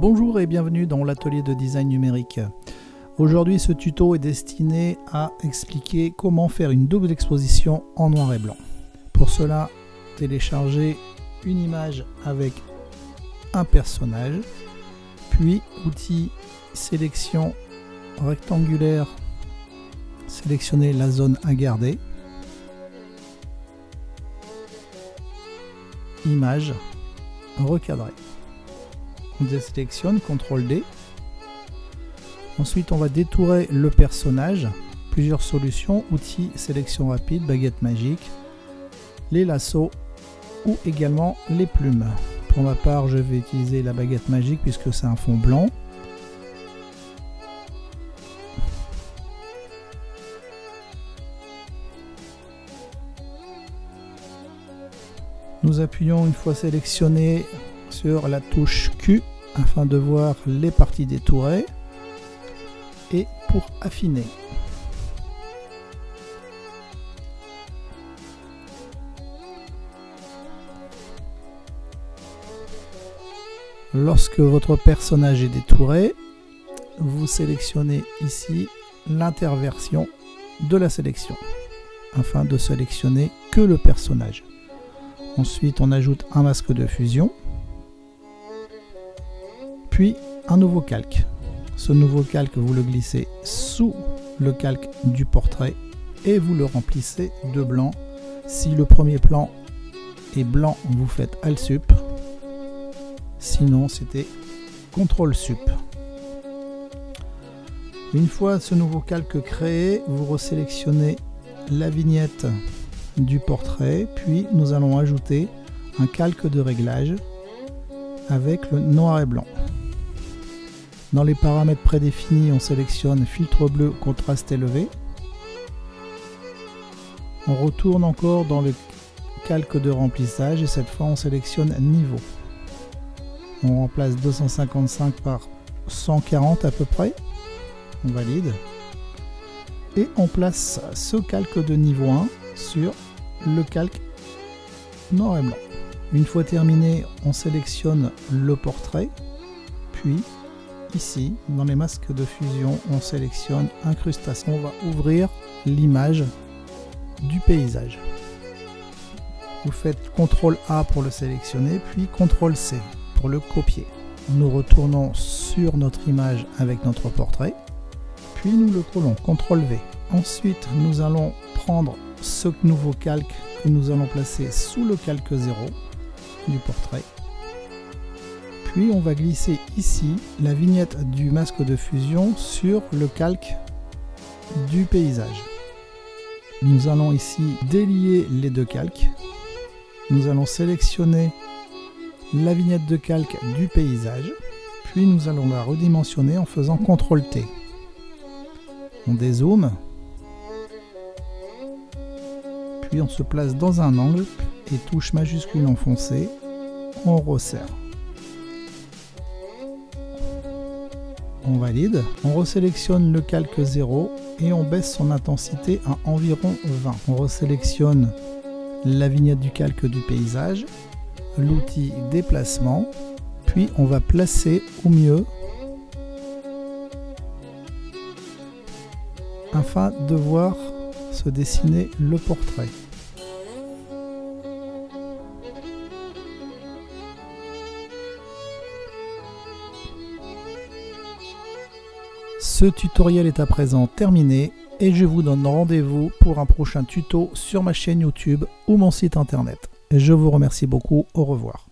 Bonjour et bienvenue dans l'atelier de design numérique. Aujourd'hui, ce tuto est destiné à expliquer comment faire une double exposition en noir et blanc. Pour cela, téléchargez une image avec un personnage, puis outil sélection rectangulaire, sélectionnez la zone à garder, image, recadrer. On désélectionne, CTRL D. Ensuite, on va détourer le personnage. Plusieurs solutions, outils, sélection rapide, baguette magique, les lassos ou également les plumes. Pour ma part, je vais utiliser la baguette magique puisque c'est un fond blanc. Nous appuyons une fois sélectionné sur la touche Q afin de voir les parties détourées et pour affiner. Lorsque votre personnage est détouré, vous sélectionnez ici l'interversion de la sélection afin de sélectionner que le personnage. Ensuite, on ajoute un masque de fusion, puis un nouveau calque. Ce nouveau calque, vous le glissez sous le calque du portrait et vous le remplissez de blanc. Si le premier plan est blanc, vous faites Alt Sup. Sinon, c'était CTRL Sup. Une fois ce nouveau calque créé, vous resélectionnez la vignette du portrait, puis nous allons ajouter un calque de réglage avec le noir et blanc. Dans les paramètres prédéfinis, on sélectionne filtre bleu, contraste élevé. On retourne encore dans le calque de remplissage et cette fois on sélectionne niveau. On remplace 255 par 140 à peu près. On valide. Et on place ce calque de niveau 1 sur le calque noir et blanc. Une fois terminé, on sélectionne le portrait, puis ici, dans les masques de fusion, on sélectionne incrustation. On va ouvrir l'image du paysage. Vous faites CTRL A pour le sélectionner, puis CTRL C pour le copier. Nous retournons sur notre image avec notre portrait, puis nous le collons, CTRL V. Ensuite, nous allons prendre ce nouveau calque que nous allons placer sous le calque 0 du portrait. Puis on va glisser ici la vignette du masque de fusion sur le calque du paysage. Nous allons ici délier les deux calques. Nous allons sélectionner la vignette de calque du paysage. Puis nous allons la redimensionner en faisant CTRL T. On dézoome. Puis on se place dans un angle et touche majuscule enfoncée, on resserre. On valide, on resélectionne le calque 0 et on baisse son intensité à environ 20. On resélectionne la vignette du calque du paysage, l'outil déplacement, puis on va placer au mieux afin de voir se dessiner le portrait. Ce tutoriel est à présent terminé et je vous donne rendez-vous pour un prochain tuto sur ma chaîne YouTube ou mon site internet. Je vous remercie beaucoup, au revoir.